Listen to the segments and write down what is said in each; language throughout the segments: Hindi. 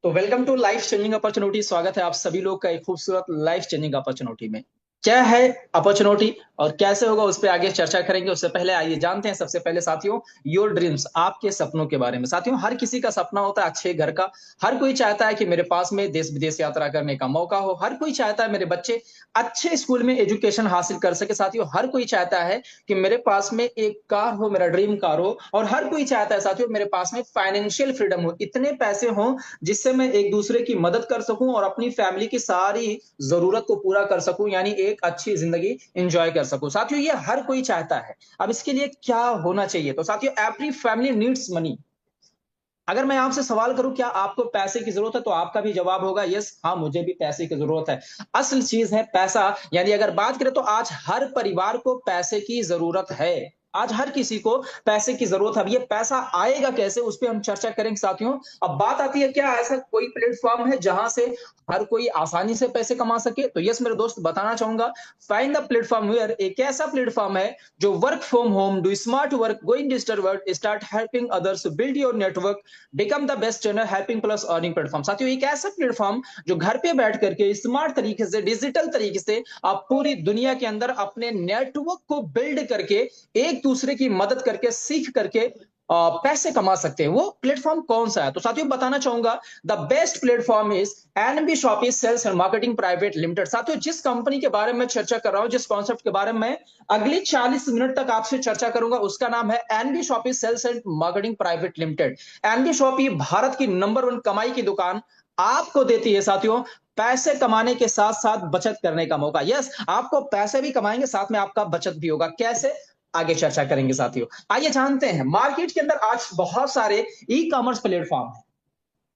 तो welcome to life changing opportunity. स्वागत है आप सभी लोग का एक खूबसूरत लाइफ चेंजिंग अपॉर्चुनिटी में। क्या है अपॉर्चुनिटी और कैसे होगा उस पर आगे चर्चा करेंगे। उससे पहले आइए जानते हैं सबसे पहले साथियों योर ड्रीम्स, आपके सपनों के बारे में। साथियों हर किसी का सपना होता है अच्छे घर का। हर कोई चाहता है कि मेरे पास में देश विदेश यात्रा करने का मौका हो। हर कोई चाहता है मेरे बच्चे अच्छे स्कूल में एजुकेशन हासिल कर सके। साथियों हर कोई चाहता है कि मेरे पास में एक कार हो, मेरा ड्रीम कार हो। और हर कोई चाहता है साथियों मेरे पास में फाइनेंशियल फ्रीडम हो, इतने पैसे हो जिससे मैं एक दूसरे की मदद कर सकूं और अपनी फैमिली की सारी जरूरत को पूरा कर सकूं, यानी एक अच्छी जिंदगी एंजॉय कर सकूं। साथियों ये हर कोई चाहता है। अब इसके लिए क्या होना चाहिए? तो साथियों एवरी फैमिली नीड्स मनी। अगर मैं आपसे सवाल करूं क्या आपको पैसे की जरूरत है, तो आपका भी जवाब होगा यस, हाँ मुझे भी पैसे की जरूरत है। असल चीज है पैसा। यानी अगर बात करें तो आज हर परिवार को पैसे की जरूरत है। आज हर किसी को पैसे की जरूरत है। अब ये पैसा आएगा कैसे, उस पर हम चर्चा करेंगे साथियों। अब बात आती है क्या ऐसा कोई प्लेटफॉर्म है जहां से हर कोई आसानी से पैसे कमा सके? तो यस मेरे दोस्त बताना चाहूंगा, फाइंड द प्लेटफॉर्म वेयर। एक ऐसा प्लेटफॉर्म है जो work from home, do smart work, go in digital world, start helping others, build your network, become the best trainer, helping plus earning platform. साथियों एक ऐसा प्लेटफॉर्म जो घर पे बैठ करके स्मार्ट तरीके से, डिजिटल तरीके से आप पूरी दुनिया के अंदर अपने नेटवर्क को बिल्ड करके, एक दूसरे की मदद करके, सीख करके पैसे कमा सकते हैं। वो प्लेटफॉर्म कौन सा है? तो साथियों बताना चाहूंगा the best platform is NB Shoppy sales and marketing private limited. साथियों जिस कंपनी के बारे में चर्चा कर रहा हूं, जिस कॉन्सेप्ट के बारे में अगली 40 मिनट तक आपसे चर्चा करूंगा, उसका नाम है NB Shoppy sales and marketing private limited. NB Shoppy Bharat की नंबर वन कमाई की दुकान आपको देती है साथियों पैसे कमाने के साथ साथ बचत करने का मौका। यस, आपको पैसे भी कमाएंगे, साथ में आपका बचत भी होगा। कैसे? आगे चर्चा करेंगे साथियों। आइए जानते हैं, मार्केट के अंदर आज बहुत सारे ई कॉमर्स प्लेटफॉर्म हैं,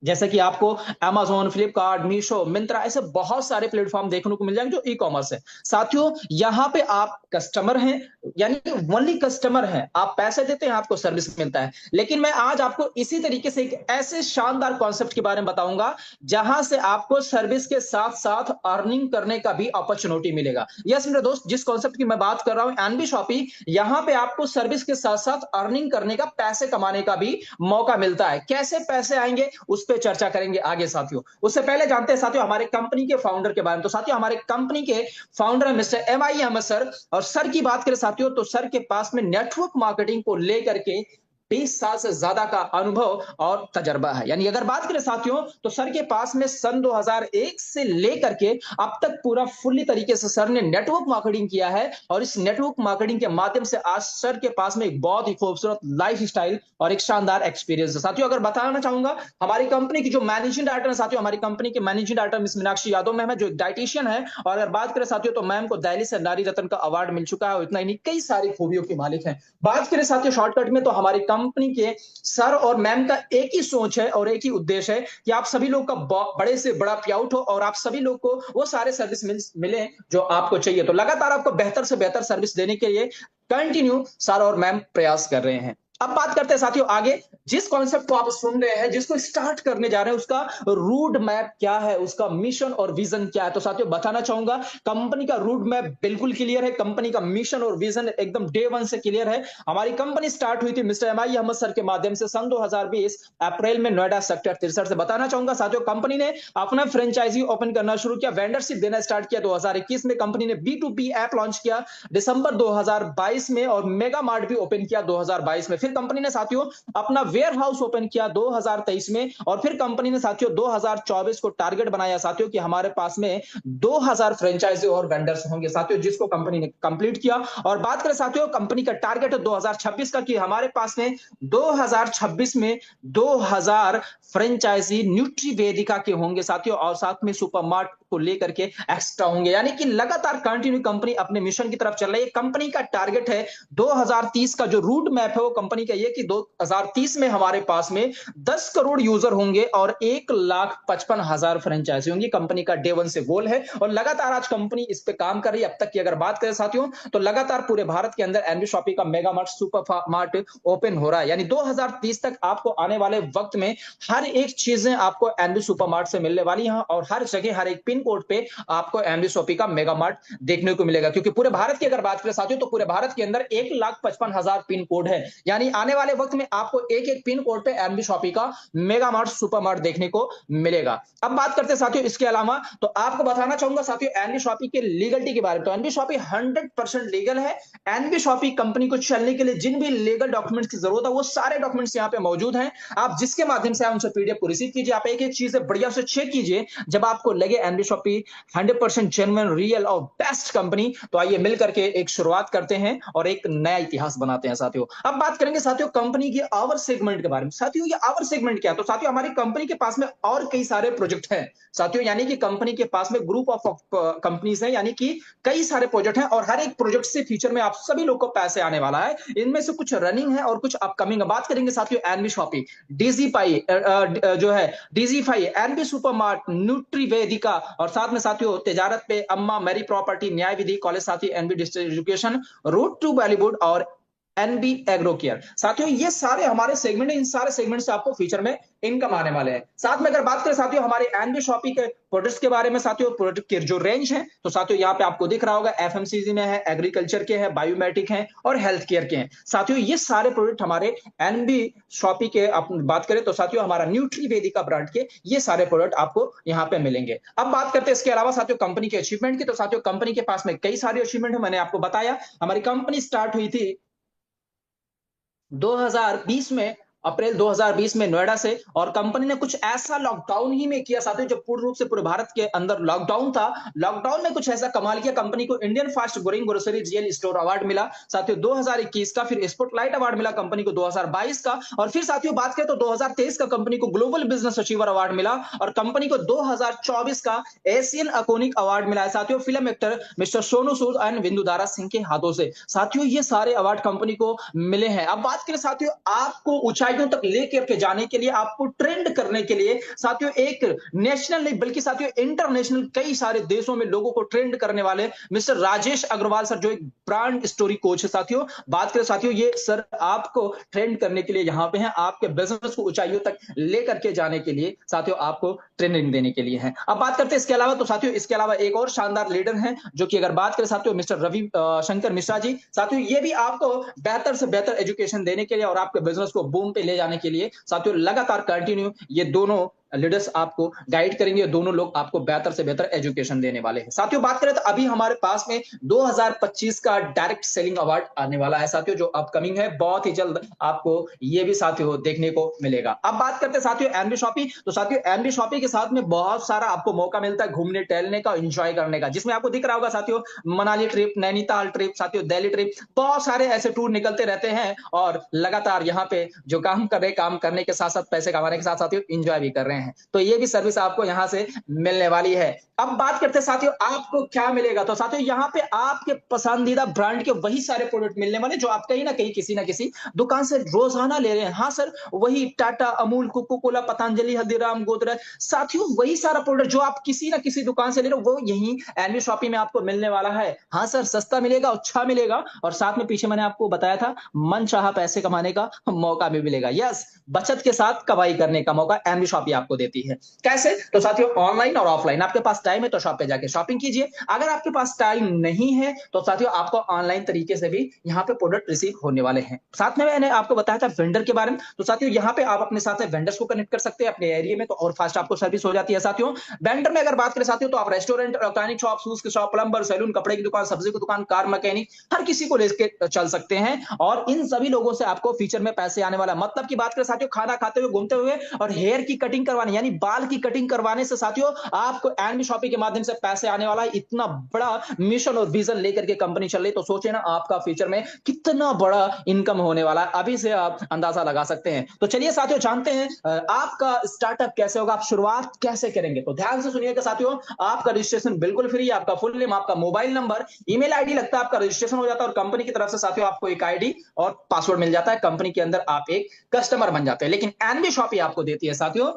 जैसे कि आपको Amazon, फ्लिपकार्ट, मीशो, मिंत्रा, ऐसे बहुत सारे प्लेटफॉर्म देखने को मिल जाएंगे जो ई कॉमर्स है। साथियों यहां पे आप कस्टमर हैं, यानी ओनली कस्टमर हैं, आप पैसे देते हैं, आपको सर्विस मिलता है। लेकिन मैं आज आपको इसी तरीके से एक ऐसे शानदार कॉन्सेप्ट के बारे में बताऊंगा जहां से आपको सर्विस के साथ साथ अर्निंग करने का भी अपॉर्चुनिटी मिलेगा। यस मेरे दोस्त, जिस कॉन्सेप्ट की मैं बात कर रहा हूं एनबी शॉपी, यहां पे आपको सर्विस के साथ साथ अर्निंग करने का, पैसे कमाने का भी मौका मिलता है। कैसे पैसे आएंगे उस पर चर्चा करेंगे आगे साथियों। उससे पहले जानते हैं साथियों हमारे कंपनी के फाउंडर के बारे में। तो साथियों हमारे कंपनी के फाउंडर है मिस्टर एम आई अहमद सर। और सर की बात करें साथियों तो सर के पास में नेटवर्क मार्केटिंग को लेकर के 20 साल से ज्यादा का अनुभव और तजर्बा है। यानी अगर बात करें साथियों तो सर के पास में सन 2001 से लेकर के अब तक पूरा फुल्ली तरीके से सर ने नेटवर्क मार्केटिंग किया है। और इस नेटवर्क मार्केटिंग के माध्यम से आज सर के पास में एक बहुत ही खूबसूरत लाइफ स्टाइल और एक शानदार एक्सपीरियंस है। साथियों अगर बताना चाहूंगा हमारी कंपनी की जो मैनेजिंग डायरेक्टर है साथियों, हमारी कंपनी के managing director miss Meenakshi Yadav ma'am है, जो डाइटिशियन है। और अगर बात करें साथियों तो मैम को दिल्ली से नारी रत्न का अवार्ड मिल चुका है और इतना ही नहीं कई सारी खूबियों की मालिक है। बात करें साथियों शॉर्टकट में तो हमारी कंपनी के सर और मैम का एक ही सोच है और एक ही उद्देश्य है कि आप सभी लोग का बड़े से बड़ा पे-आउट हो और आप सभी लोग को वो सारे सर्विस मिले जो आपको चाहिए। तो लगातार आपको बेहतर से बेहतर सर्विस देने के लिए कंटिन्यू सर और मैम प्रयास कर रहे हैं। अब बात करते हैं साथियों आगे, जिस कॉन्सेप्ट को आप सुन रहे हैं, जिसको स्टार्ट करने जा रहे हैं, उसका रूट मैप क्या है, उसका मिशन और विजन क्या है? तो साथियों बताना चाहूंगा कंपनी का रूट मैप बिल्कुल क्लियर है, कंपनी का मिशन और विजन एकदम डे वन से क्लियर है। हमारी कंपनी स्टार्ट हुई थी मिस्टर एम आई अहमद सर के माध्यम से सन 2020 अप्रैल में नोएडा सेक्टर 63 से। बताना चाहूंगा साथियों कंपनी ने अपना फ्रेंचाइजी ओपन करना शुरू किया, वेंडरशिप देना स्टार्ट किया 2021 में। कंपनी ने B2B ऐप लॉन्च किया दिसंबर 2022 में और मेगा मार्ट भी ओपन किया 2022 में। फिर कंपनी ने साथियों अपना वेयर हाउस ओपन किया 2023 में। और फिर कंपनी ने साथियों 2024 को टारगेट बनाया साथियों कि हमारे पास में 2000 फ्रेंचाइजी और वेंडर्स होंगे साथियों, जिसको कंपनी ने कंप्लीट किया। और बात करें साथियों कंपनी का टारगेट है 2026 का कि हमारे पास में 2026 में 2000 फ्रेंचाइजी न्यूट्री वेदिका के होंगे साथियों, और साथ में सुपरमार्ट को लेकर के एक्स्ट्रा होंगे। यानी कि लगातार कंटिन्यू कंपनी अपने मिशन की तरफ चल रही है। कंपनी का टारगेट है 2030 का, जो रूट मैप है वो कंपनी का ये कि 2030 में हमारे पास में 10 करोड़ यूजर होंगे और 1,55,000 फ्रेंचाइजी होंगी। कंपनी का डे वन से गोल है और लगातार आज कंपनी इस पे काम कर रही है। अब तक की अगर बात करें साथियों तो लगातार पूरे भारत के अंदर एनबी शॉपी का mega mart, super mart open हो रहा है। यानी 2030 तक आपको आने वाले वक्त में हर एक चीजें आपको एनबी सुपर मार्ट से मिलने वाली हैं और हर जगह हर एक पिन कोड पे आपको एनबी शॉपी का मेगा मार्ट देखने को मिलेगा, क्योंकि पूरे भारत की अगर बात करें साथियों तो पूरे भारत के अंदर 1,55,000 पिन कोड है। यानी आने वाले वक्त में आपको एक एक पिन कोड पे एनबी शॉपी का मेगा मार्ट सुपर मार्ट देखने को मिलेगा। अब बात करते हैं साथियों इसके अलावा, तो आपको बताना चाहूंगा साथियों एनबी शॉपी के लीगलिटी के बारे में। तो एनबी शॉपी 100% लीगल है। एनबी शॉपी कंपनी को चलने के लिए जिन भी लीगल डॉक्यूमेंट्स की जरूरत है वो सारे डॉक्यूमेंट्स यहाँ पे मौजूद हैं। आप जिसके माध्यम से उनसे पीडीएफ को रिसीव कीजिए, आप एक एक चीज बढ़िया से चेक कीजिए। जब आपको लगे एनबी शॉपी 100% जेन्युइन, रियल और बेस्ट कंपनी, तो आइए मिल करके एक शुरुआत करते हैं और एक नया इतिहास बनाते हैं साथियों। अब बात करेंगे साथियों कंपनी की आवर सेगमेंट के बारे में। साथियों ये आवर सेगमेंट क्या है? तो साथियों हमारी कंपनी के पास में और कई सारे प्रोजेक्ट हैं साथियों, यानी कि कंपनी के पास में ग्रुप ऑफ कंपनीज है, यानी कि कई सारे प्रोजेक्ट हैं और हर एक प्रोजेक्ट से फ्यूचर में आप सभी लोग को पैसे आने वाला है। इनमें से कुछ रनिंग है और कुछ अपकमिंग। बात करेंगे साथियों एनबी शॉपी, डीजीपाई जो है, डीजीफाई, एनबी सुपरमार्ट, न्यूट्री वेदिका और साथ में साथियों तिजारत पे अम्मा, मेरी प्रॉपर्टी, न्याय विधि, कॉलेज साथी, NB digital education, route to Bollywood और एनबी एग्रो केयर। साथियों ये सारे हमारे सेगमेंट हैं, इन सारे सेगमेंट से आपको फ्यूचर में इनकम आने वाले हैं। साथ में अगर बात करें साथियों हमारे एनबी शॉपी के प्रोडक्ट्स के बारे में, साथियों प्रोडक्ट की जो रेंज है, तो साथियों यहाँ पे आपको दिख रहा होगा एफएमसीजी में है, एग्रीकल्चर के हैं, बायोमेट्रिक हैं और हेल्थ केयर के हैं। साथियों ये सारे प्रोडक्ट हमारे एनबी शॉपी के बात करें तो साथियों हमारा न्यूट्री वेदिका ब्रांड के ये सारे प्रोडक्ट आपको यहाँ पे मिलेंगे। अब बात करते हैं इसके अलावा साथियों कंपनी के अचीवमेंट की। तो साथियों कंपनी के पास में कई सारे अचीवमेंट है, मैंने आपको बताया। हमारी कंपनी स्टार्ट हुई थी 2020 में, अप्रैल 2020 में नोएडा से, और कंपनी ने कुछ ऐसा लॉकडाउन ही में किया साथियों, जो पूर्ण रूप से पूरे भारत के अंदर लॉकडाउन था। लॉकडाउन में कुछ ऐसा कमाल किया, कंपनी को Indian fast growing grocery retail store award मिला साथियों 2021 का, फिर स्पॉटलाइट अवार्ड मिला कंपनी को 2022 का, और फिर साथियों बात करें तो 2023 का कंपनी को ग्लोबल बिजनेस अचीवर अवार्ड मिला, और कंपनी को 2024 का एशियन अकोनिक अवार्ड मिला है साथियों film actor mister Sonu Sood and बिंदु दारा सिंह के हाथों से। साथियों ये सारे अवार्ड कंपनी को मिले हैं। अब बात करें साथियों आपको ऊंचाइयों तक लेकर के जाने के लिए, आपको ट्रेंड करने के लिए साथियों, एक नेशनल नहीं बल्कि साथियों इंटरनेशनल कई सारे देशों में लोगों को ट्रेंड करने वाले मिस्टर राजेश अग्रवाल सर, जो एक ब्रांड स्टोरी कोच है साथियों। बात करें साथियों ये सर आपको ट्रेंड करने के लिए यहाँ पे हैं, आपके बिजनेस को ऊंचाइयों तक लेकर के जाने के लिए साथियों, आपको ट्रेनिंग देने के लिए हैं। अब बात करते हैं इसके अलावा, तो साथियों इसके अलावा एक और शानदार लीडर हैं, जो कि अगर बात करें साथियों मिस्टर रवि शंकर मिश्रा जी। साथियों ये भी आपको बेहतर से बेहतर एजुकेशन देने के लिए और आपके बिजनेस को बूम पे ले जाने के लिए साथियों लगातार कंटिन्यू ये दोनों लीडर्स आपको गाइड करेंगे। दोनों लोग आपको बेहतर से बेहतर एजुकेशन देने वाले हैं। साथियों बात करें तो अभी हमारे पास में 2025 का डायरेक्ट सेलिंग अवार्ड आने वाला है साथियों, जो अपकमिंग है, बहुत ही जल्द आपको ये भी साथियों देखने को मिलेगा। अब बात करते हैं साथियों एनबी शॉपी। तो साथियों एनबी शॉपी के साथ में बहुत सारा आपको मौका मिलता है घूमने टहलने का, एंजॉय करने का, जिसमें आपको दिख रहा होगा साथियों मनाली ट्रिप, नैनीताल ट्रिप, साथियों दिल्ली ट्रिप, बहुत सारे ऐसे टूर निकलते रहते हैं और लगातार यहाँ पे जो काम कर रहे, काम करने के साथ साथ पैसे कमाने के साथ साथियों एंजॉय भी कर रहे हैं। तो ये भी सर्विस आपको यहां से मिलने वाली है। अब बात करते हैं साथियों आपको क्या मिलेगा। तो साथियों यहां पे आपके पसंदीदा ब्रांड के वही सारे प्रोडक्ट मिलने वाले जो आप कहीं ना कहीं किसी ना किसी दुकान से रोजाना ले रहे हैं। हाँ सर, वही टाटा, अमूल, कोको कोला, पतंजलि, हल्दीराम, गोदरेज, साथियों वही सारा प्रोडक्ट जो आप किसी ना किसी दुकान से ले रहे हो, वो यही एनबी शॉपी में आपको मिलने वाला है। हाँ सर, सस्ता मिलेगा, अच्छा मिलेगा, और साथ में पीछे मैंने आपको बताया था मन चाहा पैसे कमाने का मौका भी मिलेगा। यस, बचत के साथ कमाई करने का मौका एनबी शॉपी आपको देती है। कैसे? तो साथियों ऑनलाइन और ऑफलाइन, आपके पास टाइम है तो शॉप पे जाके शॉपिंग कीजिए, अगर आपके पास टाइम नहीं है तो साथियों आपको ऑनलाइन तरीके से भी यहाँ पे प्रोडक्ट रिसीव होने वाले हैं। साथ में मैंने आपको बताया था वेंडर के बारे में, तो साथियों यहाँ पे आप अपने साथ वेंडर्स को कनेक्ट कर सकते हैं अपने एरिया में, तो और फास्ट आपको सर्विस हो जाती है। साथियों वेंडर में अगर बात करें साथियों, तो आप रेस्टोरेंट, इलेक्ट्रॉनिक शॉप, शूज की शॉप, प्लम्बर, सैलून, कपड़े की दुकान, सब्जी की दुकान, कार मैकेनिक, हर किसी को लेकर चल सकते हैं, और इन सभी लोगों से आपको फ्यूचर में पैसे आने वाला। मतलब की बात करें साथियों, खाना खाते हुए, घूमते हुए और हेयर की कटिंग करवाने यानी बाल की कटिंग करवाने से साथियों आपको एनबी शॉपी के माध्यम से पैसे आने वाला है। इतना बड़ा मिशन और विजन लेकर के कंपनी चल रही, तो सोचिए ना आपका फ्यूचर में कितना बड़ा इनकम होने वाला है, अभी से आप अंदाजा लगा सकते हैं। तो चलिए साथियों जानते हैं आपका स्टार्टअप कैसे होगा, आप शुरुआत कैसे करेंगे। तो ध्यान से सुनिएगा साथियों, आपका रजिस्ट्रेशन बिल्कुल फ्री है, आपका फुल नेम, आपका मोबाइल नंबर, ईमेल आईडी लगता है, आपका रजिस्ट्रेशन हो जाता है, और कंपनी की तरफ से साथियों आपको एक आईडी और पासवर्ड मिल जाता है, कंपनी के अंदर आप एक कस्टमर बन जाते हैं। लेकिन एनबी शॉपी आपको देती है साथियों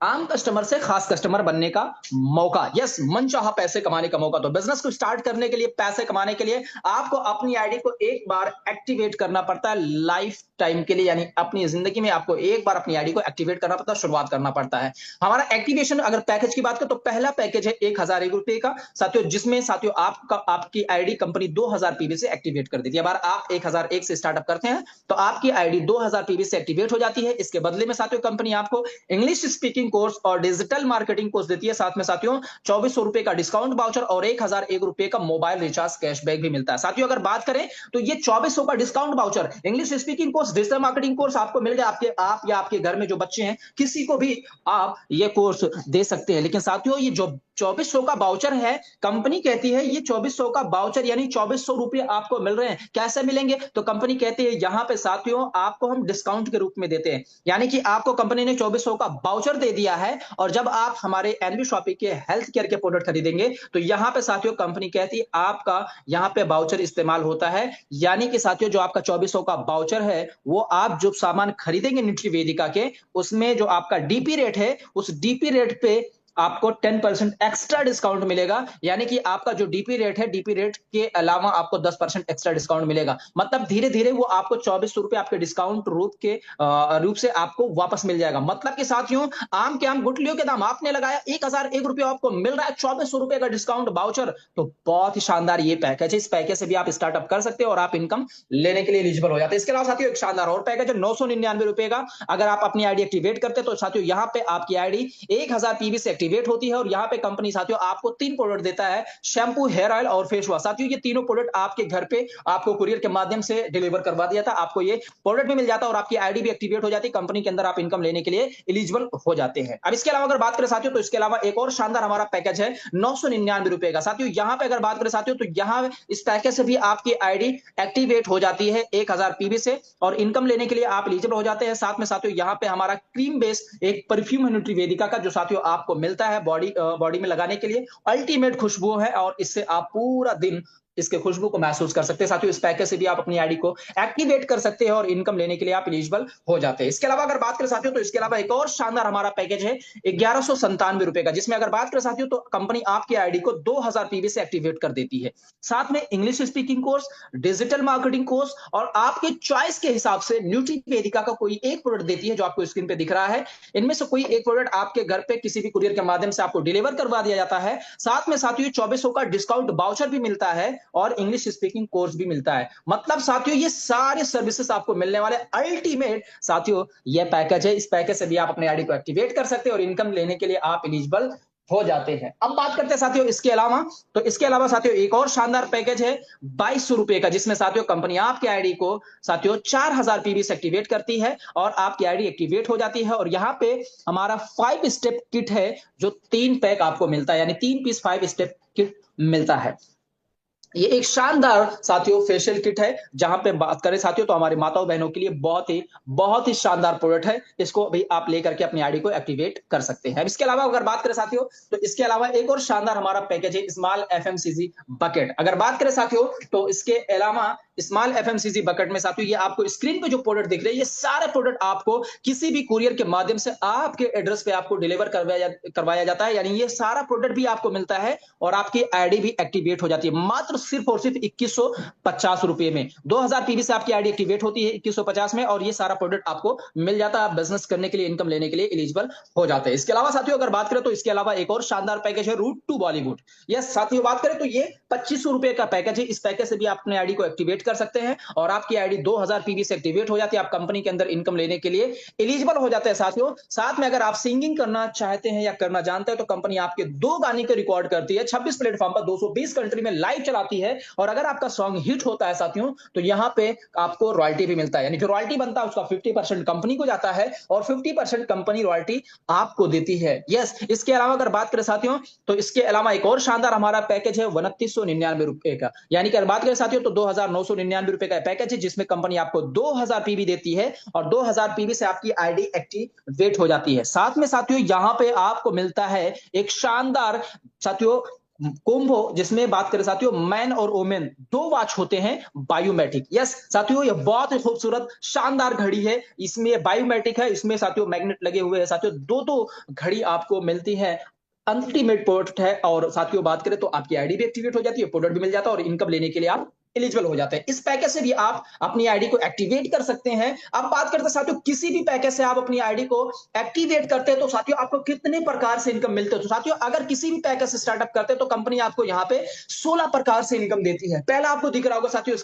आम कस्टमर से खास कस्टमर बनने का मौका, यस, मनचाहा पैसे कमाने का मौका। तो बिजनेस को स्टार्ट करने के लिए, पैसे कमाने के लिए आपको अपनी आईडी को एक बार एक्टिवेट करना पड़ता है लाइफ टाइम के लिए, यानी अपनी जिंदगी में आपको एक बार अपनी आईडी को एक्टिवेट करना पड़ता है, शुरुआत करना पड़ता है। हमारा एक्टिवेशन अगर पैकेज की बात करें तो पहला पैकेज है 1,001 रुपए का साथियों, जिसमें साथियों आपकी आईडी कंपनी 2,000 पीबी से एक्टिवेट कर देती है। अगर आप 1,001 से स्टार्टअप करते हैं तो आपकी आईडी 2,000 पीबी से एक्टिवेट हो जाती है। इसके बदले में साथियों कंपनी आपको इंग्लिश स्पीकिंग कोर्स और डिजिटल मार्केटिंग कोर्स देती है। साथ में साथियों 2,400 का डिस्काउंट वाउचर और 1,001 का मोबाइल रिचार्ज कैशबैक भी मिलता है। साथियों अगर बात करें तो ये 2,400 का discount voucher, English speaking course, digital marketing course आपको मिल गया। आप या आपके घर में जो बच्चे हैं किसी को भी आप ये कोर्स दे सकते हैं। लेकिन साथियों ये जो 2,400 का वाउचर है, कंपनी कहती है ये 2,400 का वाउचर यानी 2,400 रुपए आपको मिल रहे हैं, कैसे मिलेंगे? तो कंपनी कहती है यहां पे साथियों आपको हम डिस्काउंट के रूप में देते हैं, यानी कि आपको कंपनी ने 2,400 का वाउचर दे दिया है और जब आप हमारे एनबी शॉपिंग के हेल्थ केयर के प्रोडक्ट खरीदेंगे तो यहां पे साथियों कंपनी कहती है आपका यहां पे वाउचर इस्तेमाल होता है, यानी कि साथियों जो आपका 2,400 का वाउचर है वो आप जो सामान खरीदेंगे न्यूट्री वेदिका के, उसमें जो आपका डीपी रेट है उस डीपी रेट पे आपको 10% एक्स्ट्रा डिस्काउंट मिलेगा, यानी कि आपका जो डीपी रेट है, डीपी रेट के अलावा आपको 10% एक्स्ट्रा डिस्काउंट मिलेगा। मतलब धीरे धीरे वो आपको 2,400 रुपए आपके डिस्काउंट रूप से आपको वापस मिल जाएगा। मतलब कि साथियों आम के आम गुठलियों के दाम, आपने लगाया 1,001 रुपए, आपको मिल रहा है 2,400 रुपए का डिस्काउंट वाउचर। तो बहुत ही शानदार ये पैकेज है। इस पैकेज से भी आप स्टार्टअप कर सकते हो और आप इनकम लेने के लिए एलिजिबल हो जाते हैं। इसके अलावा साथियों एक शानदार और पैकेज है 999 रुपए का। अगर आप अपनी आईडी एक्टिवेट करते हैं तो साथियों यहाँ पे आपकी आईडी 1,000 पीबी से एक्टिवेट होती है और यहाँ पे कंपनी साथियों आपको 3 प्रोडक्ट देता है, शैम्पू, हेयर ऑयल और फेस वॉश। साथियों ये तीनों प्रोडक्ट आपके घर पे आपको कुरियर के माध्यम से डिलीवर करवा दिया था, आपको ये प्रोडक्ट भी मिल जाता है और आपकी आईडी भी एक्टिवेट हो जाती है, कंपनी के अंदर आप इनकम लेने के लिए एलिजिबल हो जाते हैं। अब इसके अलावा अगर बात करें साथियों तो इसके अलावा एक और शानदार हमारा पैकेज है 999 रुपए का। साथियों यहाँ पे अगर बात करें साथियों तो यहाँ इस पैकेज से भी आपकी आईडी एक्टिवेट हो जाती है 1,000 पीबी से और इनकम लेने के लिए आप एलिजिबल हो जाते हैं। साथ में साथियों यहाँ पे हमारा क्रीम बेस एक परफ्यूम है न्यूट्री वेदिका का, जो साथियों आपको मिलता है बॉडी में लगाने के लिए, अल्टीमेट खुशबू है और इससे आप पूरा दिन इसके खुशबू को महसूस कर सकते हैं। साथियों इस पैकेज से भी आप अपनी आईडी को एक्टिवेट कर सकते हैं और इनकम लेने के लिए आप एलिजिबल हो जाते हैं। इसके अलावा अगर बात करें साथियों तो इसके अलावा एक और शानदार हमारा पैकेज है 1,197 रुपए का, जिसमें अगर बात करें साथियों तो कंपनी आपकी आईडी को 2,000 पीबी से एक्टिवेट कर देती है। साथ में English speaking course, digital marketing course और आपके चॉइस के हिसाब से न्यूट्री वेदिका का कोई एक प्रोडक्ट देती है जो आपको स्क्रीन पे दिख रहा है। इनमें से कोई एक प्रोडक्ट आपके घर पे किसी भी कुरियर के माध्यम से आपको डिलीवर करवा दिया जाता है। साथ में साथियों 2,400 का डिस्काउंट वाउचर भी मिलता है और इंग्लिश स्पीकिंग कोर्स भी मिलता है। मतलब साथियों ये सारे सर्विसेज आपको मिलने वाले अल्टीमेट साथियों ये पैकेज है। इस पैकेज से भी आप अपने आईडी को एक्टिवेट कर सकते हैं और इनकम लेने के लिए आप एलिजिबल हो जाते हैं। अब बात करते हैं साथियों इसके अलावा, तो इसके अलावा साथियों एक और शानदार पैकेज है 2,200 रुपए का, जिसमें साथियों कंपनी आपके आईडी को साथियों 4,000 पीबी से एक्टिवेट करती है और आपकी आईडी एक्टिवेट हो जाती है और यहाँ पे हमारा 5 स्टेप किट है जो 3 पैक आपको मिलता है, यानी 3 पीस 5 स्टेप किट मिलता है। ये एक शानदार साथियों फेशियल किट है, जहां पे बात करें साथियों तो हमारे माताओं बहनों के लिए बहुत ही शानदार प्रोडक्ट है। इसको भी आप लेकर के अपनी आईडी को एक्टिवेट कर सकते हैं। इसके अलावा अगर बात करें साथियों तो इसके अलावा एक और शानदार हमारा पैकेज है स्मॉल एफएमसीजी बकेट। अगर बात करें साथियों तो इसके अलावा स्मॉल एफएमसीजी बकेट में साथियों ये आपको स्क्रीन पे जो प्रोडक्ट दिख रहे हैं ये सारे प्रोडक्ट आपको किसी भी कुरियर के माध्यम से आपके एड्रेस पे आपको डिलीवर करवाया जाता है, यानी ये सारा प्रोडक्ट भी आपको मिलता है और आपकी आईडी भी एक्टिवेट हो जाती है मात्र सिर्फ और सिर्फ 2,150 रुपए में। 2,000 पीबी से आपकी आईडी एक्टिवेट होती है 2,150 में और ये सारा प्रोडक्ट आपको मिल जाता है। आप बिजनेस करने के लिए, इनकम लेने के लिए एलिजिबल हो जाते हैं। इसके अलावा साथियों अगर बात करें तो इसके अलावा एक और शानदार पैकेज है रूट टू बॉलीवुड। यस साथियों बात करें तो ये 2,500 रुपए का पैकेज है। इस पैकेज से भी आप अपने आईडी को एक्टिवेट कर सकते हैं और आपकी आईडी 2,000 पीबी से एक्टिवेट हो जाती है। आप कंपनी के अंदर इनकम लेने के लिए एलिजिबल हो जाते हैं। साथियों साथ में अगर आप सिंगिंग करना चाहते हैं या करना जानते हैं तो कंपनी आपके 2 गाने को रिकॉर्ड करती है, 26 प्लेटफॉर्म पर 220 कंट्री में लाइव चलाती है और अगर आपका सॉन्ग हिट होता है साथियों तो यहां पे आपको रॉयल्टी भी मिलता है, यानी जो रॉयल्टी बनता है उसका 50% कंपनी को जाता है और 50% कंपनी रॉयल्टी आपको देती है। यस इसके अलावा अगर बात करें साथियों तो इसके अलावा एक और शानदार हमारा पैकेज है 2,999 रुपए का, यानी कि अगर बात करें साथियों तो 2,999 रुपए का पैकेज है जिसमें कंपनी आपको 2,000 पीबी देती है और 2,000 पीबी से आपकी आईडी एक्टिवेट हो जाती है। साथ में साथियों यहां पे आपको मिलता है एक शानदार साथियों कोम्बो, जिसमें बात करें साथियों मैन और वोमेन दो वॉच होते हैं बायोमेट्रिक। यस साथियों, ये बहुत ही खूबसूरत शानदार घड़ी है। इसमें ये बायोमेट्रिक है, इसमें साथियों मैग्नेट लगे हुए हैं साथियों। दो दो घड़ी आपको मिलती है। अल्टीमेट प्रोडक्ट है। और साथियों बात करें तो आपकी आईडी भी एक्टिवेट हो जाती है, प्रोडक्ट भी मिल जाता है और इनकम लेने के लिए आप एलिजिबल हो जाते हैं। इस पैकेज से भी आप अपनी आईडी को एक्टिवेट कर सकते हैं। अब बात करते हैं साथियों, किसी भी पैकेज से आप अपनी आईडी को एक्टिवेट करते हैं तो साथियों आपको कितने प्रकार से इनकम मिलते हैं। तो साथियों अगर किसी भी पैकेज से स्टार्टअप करते हैं तो कंपनी आपको यहाँ पे 16 प्रकार से इनकम देती है। पहला आपको दिख रहा होगा साथियों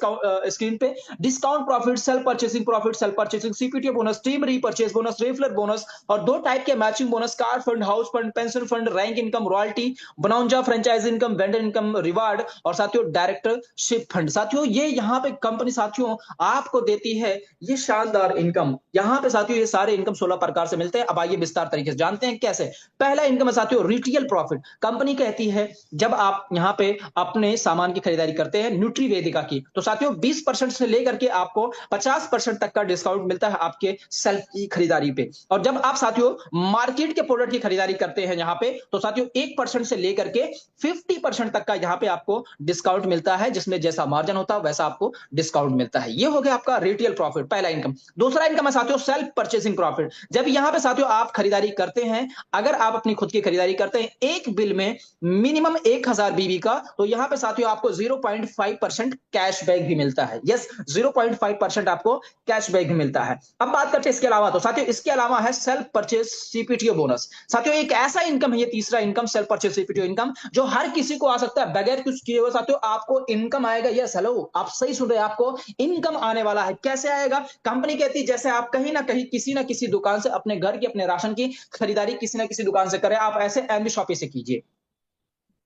स्क्रीन पे, discount profit, self purchasing, CPT bonus, team repurchase bonus, referral bonus और दो टाइप के matching bonus, car fund, house fund, pension fund, rank income, royalty, bonanza franchise income, vendor income, reward और साथियों डायरेक्टरशिप फंड। साथियों ये यहाँ पे कंपनी साथियों आपको देती है ये शानदार इनकम। यहाँ पे साथियों ये सारे इनकम 16 प्रकार से मिलते हैं। अब आइए विस्तार तरीके से जानते हैं कैसे। पहला इनकम है साथियों रिटेल प्रॉफिट। कंपनी कहती है जब आप यहाँ पे अपने सामान की खरीदारी करते हैं न्यूट्रीवेदिका की, तो साथियों 20% से लेकर के आपको 50% तक का डिस्काउंट मिलता है आपके सेल्फ की खरीदारी पे। और जब आप साथियों मार्केट के प्रोडक्ट की खरीदारी करते हैं यहाँ पे, तो साथियों 1% से लेकर के 50% तक का यहाँ पे आपको डिस्काउंट मिलता है, जिसमें जैसा मार्जिन होता है वैसा आपको डिस्काउंट मिलता है। ये हो गया आपका रिटेल प्रॉफिट, पहला इनकम। दूसरा इनकम है साथियों सेल्फ परचेसिंग प्रॉफिट। जब यहाँ पे साथियों आप खरीदारी करते हैं, अगर आप अपनी खुद की खरीदारी करते हैं एक बिल में मिनिमम 1000 बीबी का, तो यहाँ पे साथियों आपको 0.5% कैशबैक भी मिलता है। यस 0.5% आपको कैशबैक भी मिलता है। अब बात करते हैं इसके अलावा, तो साथियों इसके अलावा है सेल्फ परचेस सीपीटीओ बोनस। साथियों एक ऐसा इनकम है, ये तीसरा इनकम सेल्फ परचेस सीपीटीओ इनकम, जो हर किसी को आ सकता है बगैर कुछ किए हुए। साथियों आपको इनकम आएगा। यस हेलो, आप सही सुन रहे हैं, आपको इनकम आने वाला है। कैसे आएगा? कंपनी कहती है जैसे आप कहीं ना कहीं किसी ना किसी दुकान से अपने घर की अपने राशन की खरीदारी किसी ना किसी दुकान से करें, आप ऐसे एमबी शॉपी से कीजिए।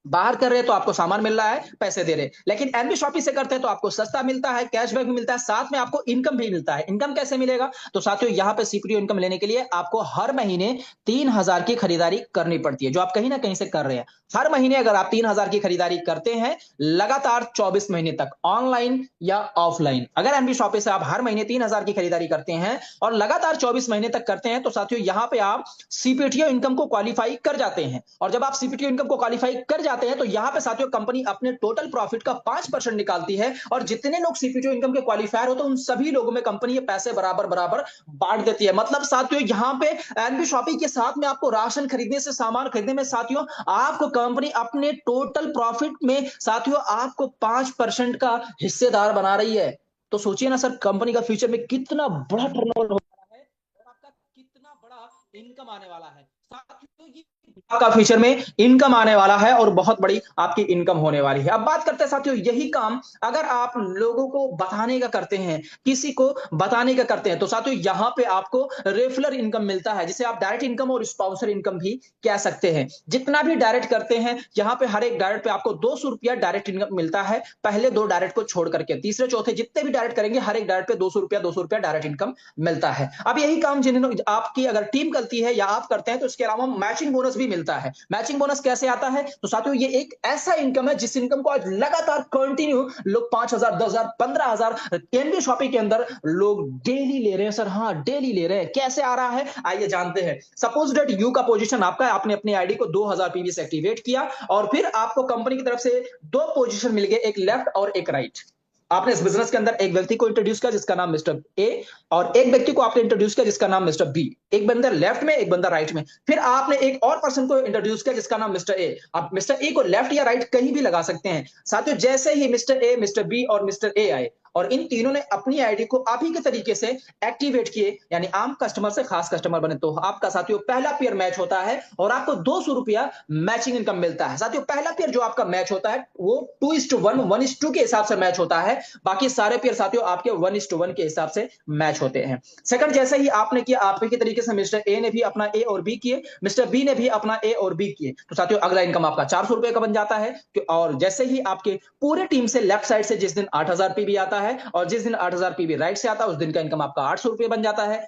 बाहर कर रहे हैं तो आपको सामान मिल रहा है, पैसे दे रहे हैं। लेकिन एनबी शॉपी से करते हैं तो आपको सस्ता मिलता है, कैशबैक भी मिलता है, साथ में आपको इनकम भी मिलता है। इनकम कैसे मिलेगा? तो साथियों यहाँ पे सीपीटीओ इनकम लेने के लिए आपको हर महीने 3000 की खरीदारी करनी पड़ती है, जो आप कहीं ना कहीं से कर रहे हैं। हर महीने अगर आप 3000 की खरीदारी करते हैं लगातार 24 महीने तक, ऑनलाइन या ऑफलाइन, अगर एनबी शॉपी से आप हर महीने 3000 की खरीदारी करते हैं और लगातार 24 महीने तक करते हैं, तो साथियों यहाँ पे आप सीपीटीओ इनकम को क्वालिफाई कर जाते हैं। और जब आप सीपीटीओ इनकम को क्वालिफाई कर जाते हैं तो यहां पे साथियों कंपनी अपने टोटल प्रॉफिट का 5% निकालती है, और जितने लोग सीपीटीओ इनकम के क्वालिफायर होते हैं उन सभी लोगों में कंपनी ये पैसे बराबर बराबर बांट देती है। मतलब साथियों यहां पे एनबी शॉपिंग के साथ में आपको राशन खरीदने से, सामान खरीदने में साथियों आपको कंपनी अपने टोटल प्रॉफिट में साथियों आपको 5% का हिस्सेदार बना रही है। तो सोचिए ना सर, कंपनी का फ्यूचर में कितना बड़ा टर्नओवर हो रहा है और आपका कितना बड़ा इनकम आने वाला है। साथियों ये आपका फ्यूचर में इनकम आने वाला है और बहुत बड़ी आपकी इनकम होने वाली है। अब बात करते हैं साथियों, यही काम अगर आप लोगों को बताने का करते हैं, किसी को बताने का करते हैं, तो साथियों यहां पे आपको रेफलर इनकम मिलता है, जिसे आप डायरेक्ट इनकम और स्पॉन्सर इनकम भी कह सकते हैं। जितना भी डायरेक्ट करते हैं यहां पे हर एक डायरेक्ट पे आपको 200 रुपया डायरेक्ट इनकम मिलता है, पहले दो डायरेक्ट को छोड़ करके। तीसरे चौथे जितने भी डायरेक्ट करेंगे हर एक डायरेक्ट पे 200 रुपया डायरेक्ट इनकम मिलता है। अब यही काम जिन्होंने आपकी अगर टीम करती है या आप करते हैं तो इसके अलावा मैचिंग बोनस भी मिलता है। मैचिंग बोनस कैसे आता है? तो साथियों ये एक ऐसा इनकम है जिस इनकम को आज लगातार कंटिन्यू लोग 5000, 10000, 15000 एनबी शॉपिंग के अंदर लोग डेली ले रहे हैं। सर हाँ डेली ले रहे हैं। कैसे आ रहा है आइए जानते हैं। सपोज डेट यू का पोजीशन आपका है, आपने अपनी आईडी को 2000 पीवी से एक्टिवेट किया और फिर आपको कंपनी की तरफ से दो पोजीशन मिल गए, एक लेफ्ट और एक राइट। आपने इस बिजनेस के अंदर एक व्यक्ति को इंट्रोड्यूस किया जिसका नाम मिस्टर ए, और एक व्यक्ति को आपने इंट्रोड्यूस किया जिसका नाम मिस्टर बी। एक बंदा लेफ्ट में, एक बंदा राइट में। फिर आपने एक और पर्सन को इंट्रोड्यूस किया जिसका नाम मिस्टर ए। आप मिस्टर ए को लेफ्ट या राइट कहीं भी लगा सकते हैं। साथियों जैसे ही मिस्टर ए, मिस्टर बी और मिस्टर ए आए और इन तीनों ने अपनी आईडी को आप ही के तरीके से एक्टिवेट किए, यानी आम कस्टमर से खास कस्टमर बने, तो आपका साथियों पहला पेयर मैच होता है और आपको 200 रुपया मैचिंग इनकम मिलता है। साथियों पहला पेयर जो आपका मैच होता है वो 2:1, 1:2 के हिसाब से मैच होता है। बाकी सारे पेयर साथियों आपके 1:1 के हिसाब से मैच होते हैं। सेकंड जैसे ही आपने किया आप ही के तरीके से मिस्टर ए ने भी अपना ए और बी किए, मिस्टर बी ने भी अपना ए और बी किए, तो साथियों अगला इनकम आपका 400 रुपए का बन जाता है। और जैसे ही आपके पूरे टीम से लेफ्ट साइड से जिस दिन 8000 पीवी आता है और जिस दिन 8000 पीवी राइट से आता है उस दिन का इनकम आपका 800 रुपए बन जाता है।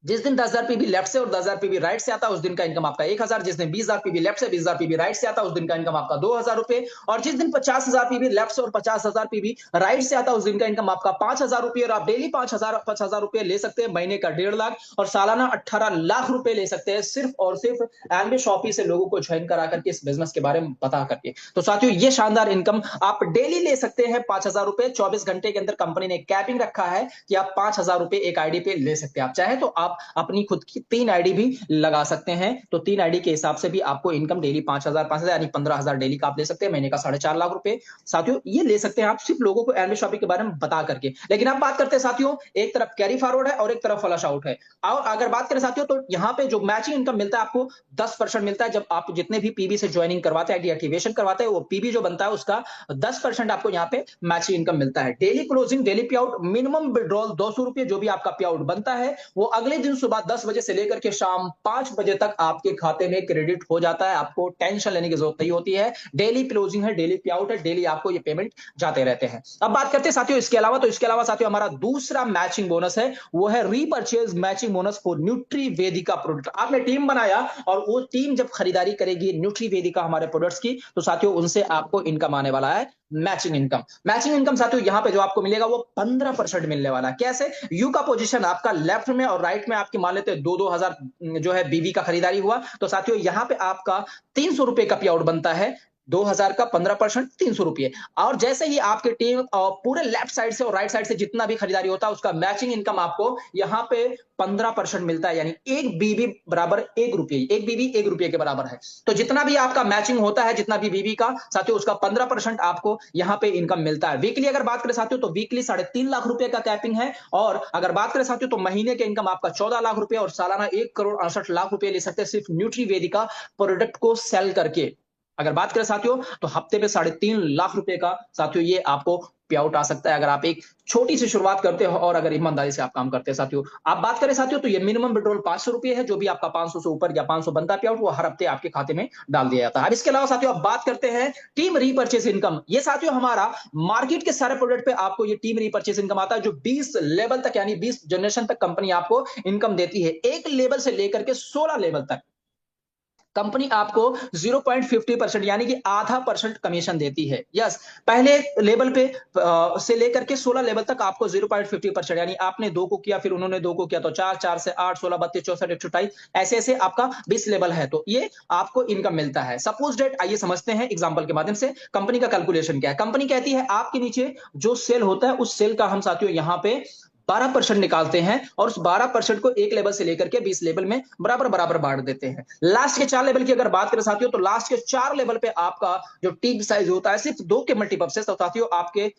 जिस दिन 10,000 पीवी लेफ्ट से और 10,000 पीवी राइट से आता है उस दिन का इनकम आपका 1,000। जिस दिन 20,000 पीवी लेफ्ट से 20,000 पीवी राइट से आता है उस दिन का इनकम आपका 2,000 रुपए। और जिस दिन 50,000 पीवी लेफ्ट से और 50,000 पीवी राइट से आता है उस दिन का इनकम आपका 5,000 रुपए। और आप डेली 5,000 रुपए ले सकते हैं, महीने का 1.5 लाख और सालाना 18 लाख रुपए ले सकते हैं, सिर्फ और सिर्फ एनबी शॉपी से लोगों को ज्वाइन करा करके, इस बिजनेस के बारे में बता करके। तो साथियों ये शानदार इनकम आप डेली ले सकते हैं 5,000 रुपए। 24 घंटे के अंदर कंपनी ने कैपिंग रखा है कि आप 5,000 रुपए एक आईडी पे ले सकते हैं। आप चाहे तो आप अपनी खुद की 3 आईडी भी लगा सकते हैं, तो 3 आईडी के हिसाब से भी आपको इनकम डेली 5,000 यानी 15,000 डेली का आप ले सकते हैं, महीने का 4.5 लाख रुपए साथियों ये ले सकते हैं आप, सिर्फ लोगों को एनबी शॉपिंग के बारे में बता करके। लेकिन आप बात करते हैं साथियों, एक तरफ कैरी फॉरवर्ड है और एक तरफ फ्लश आउट है। और अगर बात करें साथियों तो यहाँ पे जो मैचिंग इनकम मिलता है आपको 10% मिलता है। जब आप जितने भी पीबी से ज्वाइनिंग करवाते हैं, आईडी एक्टिवेशन करवाते हैं, वो पीबी जो बनता है उसका 10% आपको यहाँ पे मैचिंग इनकम मिलता है। डेली क्लोजिंग, डेली पे आउट, मिनिमम विड्रॉल 200 रुपए जो भी आपका पे आउट बनता है वो अगले दिन सुबह 10 बजे से लेकर के शाम 5 बजे तक आपके खाते में क्रेडिट हो जाता है। आपको टेंशन लेने की जरूरत नहीं होती है। डेली क्लोजिंग है, डेली पे आउट है, डेली आपको ये पेमेंट जाते रहते हैं। अब बात करते हैं साथियों इसके अलावा, तो इसके अलावा साथियों हमारा दूसरा मैचिंग बोनस है, वो है repurchase matching bonus for nutri Vedika product. आपने टीम बनाया और वो टीम जब खरीदारी करेगी न्यूट्री वेदिका हमारे प्रोडक्ट्स की, तो साथियों उनसे आपको इनकम आने वाला है मैचिंग इनकम। मैचिंग इनकम साथियों यहां पे जो आपको मिलेगा वो 15% मिलने वाला है। कैसे? यू का पोजीशन आपका लेफ्ट में और राइट में आपकी मान लेते हैं 2-2 हजार जो है बीवी का खरीदारी हुआ, तो साथियों यहां पे आपका 300 रुपए का पे आउट बनता है। 2,000 का 15% 300 रुपए। और जैसे ही आपकी टीम पूरे लेफ्ट साइड से और राइट साइड से जितना भी खरीदारी होता है उसका मैचिंग इनकम आपको यहाँ पे 15% मिलता है, यानी एक बीबी बराबर 1 रुपये, एक बीबी 1 रुपये के बराबर है। तो जितना भी आपका मैचिंग होता है, जितना भी बीबी का साथियों उसका 15% आपको यहाँ पे इनकम मिलता है। वीकली अगर बात करें साथियों तो वीकली 3.5 लाख रुपए का कैपिंग है। और अगर बात करें साथियों तो महीने के इनकम आपका 14 लाख रुपए और सालाना 1,68,00,000 रुपए ले सकते हैं, सिर्फ न्यूट्री वेदिका प्रोडक्ट को सेल करके। अगर बात करें साथियों तो हफ्ते पे 3.5 लाख रुपए का साथियों ये आपको पे आउट आ सकता है, अगर आप एक छोटी सी शुरुआत करते हो और अगर ईमानदारी से आप काम करते हैं साथियों। आप बात करें साथियों तो ये मिनिमम विड्रॉल 500 रुपए है, जो भी आपका 500 से ऊपर या 500 बनता पे आउट वो हर हफ्ते आपके खाते में डाल दिया जाता है। अब इसके अलावा साथियों आप बात करते हैं टीम रीपर्चेस इनकम। ये साथियों हमारा मार्केट के सारे प्रोडक्ट पे आपको ये टीम रीपर्चेस इनकम आता है, जो 20 लेवल तक यानी 20 जनरेशन तक कंपनी आपको इनकम देती है। एक लेवल से लेकर के 16 लेवल तक कंपनी आपको 0.50% यानी कि आधा परसेंट कमीशन देती है। यस, पहले लेवल पे से लेकर के 16 लेवल तक आपको 0.50% यानी आपने 2 को किया, फिर उन्होंने 2 को किया, तो 4, 4 से 8, 16, 32, 64, 128 ऐसे ऐसे आपका 20 लेवल है, तो ये आपको इनकम मिलता है। सपोज डेट आइए समझते हैं एग्जांपल के माध्यम से कंपनी का कैलकुलेशन क्या है। कंपनी कहती है आपके नीचे जो सेल होता है उस सेल का हम साथियों यहाँ पे 12% निकालते हैं और उस 12% को एक लेवल से लेकर के 20 लेवल में बराबर बराबर बांट देते हैं। लास्ट के 4 लेवल की अगर बात करें साथियों तो लास्ट के 4 लेवल पे आपका जो टीम साइज होता है सिर्फ 2 के मल्टीपल से, तो साथियों आपके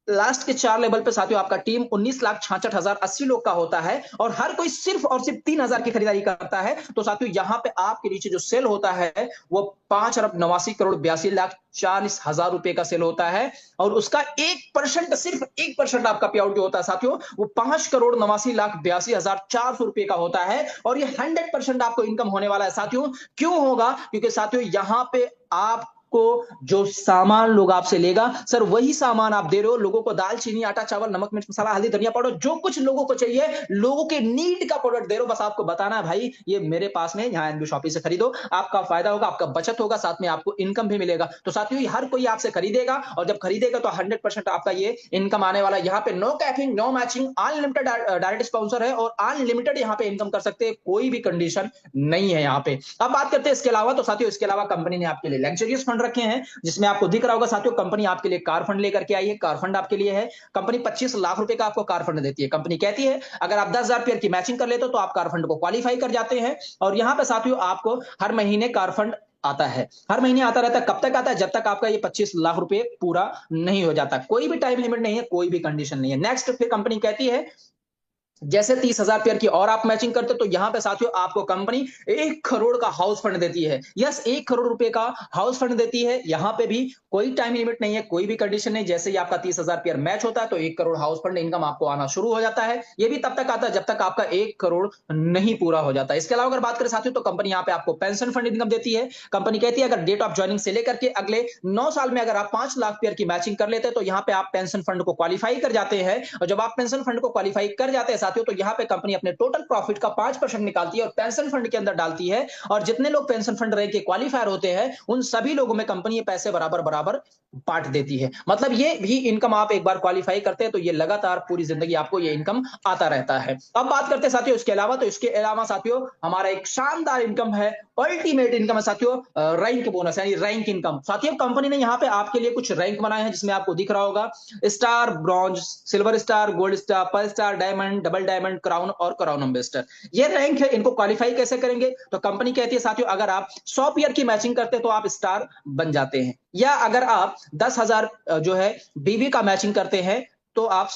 लास्ट के 4 लेवल पे साथियों आपका टीम 19,66,080 लोग का होता है और हर कोई सिर्फ और सिर्फ 3,000 की खरीदारी करता है। तो साथियों यहाँ पे आपके नीचे जो सेल होता है वो 5,89,82,40,000 रुपए का सेल होता है और उसका 1%, सिर्फ 1% आपका पे आउट जो होता है साथियों वो 5,89,82,400 रुपए का होता है। और ये 100% आपको इनकम होने वाला है साथियों। क्यों होगा? क्योंकि साथियों यहां पे आप को जो सामान लोग आपसे लेगा सर वही सामान आप दे रहे हो लोगों को, दाल चीनी आटा चावल नमक मिर्च मसाला हल्दी धनिया पाउडर, जो कुछ लोगों को चाहिए लोगों के नीड का प्रोडक्ट दे रहे हो। बस आपको बताना है भाई ये मेरे पास में यहाँ एनबी शॉपी से खरीदो, आपका फायदा होगा, आपका बचत होगा, साथ में आपको इनकम भी मिलेगा। तो साथियों हर कोई आपसे खरीदेगा और जब खरीदेगा तो 100% आपका ये इनकम आने वाला है। यहाँ पे no capping, no matching, unlimited direct sponsor है और अनलिमिटेड यहाँ पे इनकम कर सकते हैं, कोई भी कंडीशन नहीं है यहाँ पे। अब बात करते हैं इसके अलावा, तो साथियों इसके अलावा कंपनी ने आपके लिए लग्जरियस फंड रखे हैं, जिसमें आपको दिख रहा होगा साथियों कंपनी आपके लिए कार फंड लेकर के आई है। कार फंड आपके लिए है, कंपनी 25 लाख रुपए का आपको कार फंड देती है। कंपनी कहती है अगर आप 10,000 रुपए की मैचिंग कर लेते हो तो आप कार फंड को क्वालिफाई कर जाते हैं। और यहां पे साथियों आपको हर महीने कार फंड आता है, हर महीने आता रहता है। कब तक आता है? जब तक आपका ये 25 लाख रुपए पूरा नहीं हो जाता। कोई भी टाइम लिमिट नहीं है, कोई भी कंडीशन नहीं है। नेक्स्ट फिर कंपनी कहती है जैसे 30,000 पेयर की और आप मैचिंग करते तो यहां पे साथियों आपको कंपनी 1 करोड़ का हाउस फंड देती है। यस, 1 करोड़ रुपए का हाउस फंड देती है। यहां पे भी कोई टाइम लिमिट नहीं है, कोई भी कंडीशन नहीं। जैसे ही आपका 30,000 पेयर मैच होता है तो 1 करोड़ हाउस फंड इनकम आपको आना शुरू हो जाता है। ये भी तब तक आता है जब तक आपका 1 करोड़ नहीं पूरा हो जाता है। इसके अलावा अगर बात करें साथियों तो कंपनी यहाँ पे आपको पेंशन फंड इनकम देती है। कंपनी कहती है अगर डेट ऑफ ज्वाइनिंग से लेकर के अगले 9 साल में अगर आप 5 लाख पेयर की मैचिंग कर लेते हैं तो यहाँ पे आप पेंशन फंड को क्वालिफाई कर जाते हैं। और जब आप पेंशन फंड को क्वालिफाई कर जाते हैं साथियों तो यहाँ पे कंपनी अपने टोटल प्रॉफिट का 5% निकालती है और पेंशन फंड के अंदर डालती है, और जितने लोग पेंशन फंड रैंक के क्वालिफायर होते हैं उन सभी लोगों में कंपनी ये पैसे बराबर बराबर बांट देती है। मतलब ये भी इनकम आप एक बार क्वालिफाई करते हैं तो ये लगातार पूरी जिंदगी आपको ये इनकम आता रहता है। अब बात करते हैं साथियों इसके अलावा, तो इसके अलावा साथियों हमारा एक शानदार इनकम है, अल्टीमेट इनकम है साथियों, रैंक बोनस यानी रैंक इनकम। साथियों कंपनी ने यहाँ पे आपके लिए कुछ रैंक बनाए हैं जिसमें आपको दिख रहा होगा star, bronze, silver star, gold star, pearl star, diamond, double diamond, crown और क्राउन एम्बेसडर। ये रैंक है, इनको क्वालिफाई कैसे करेंगे? तो कंपनी कहती है साथियों अगर आप 100 पेयर की मैचिंग करते हैं तो आप स्टार बन जाते हैं, या अगर आप 10,000 जो है बीबी का मैचिंग करते हैं तो आप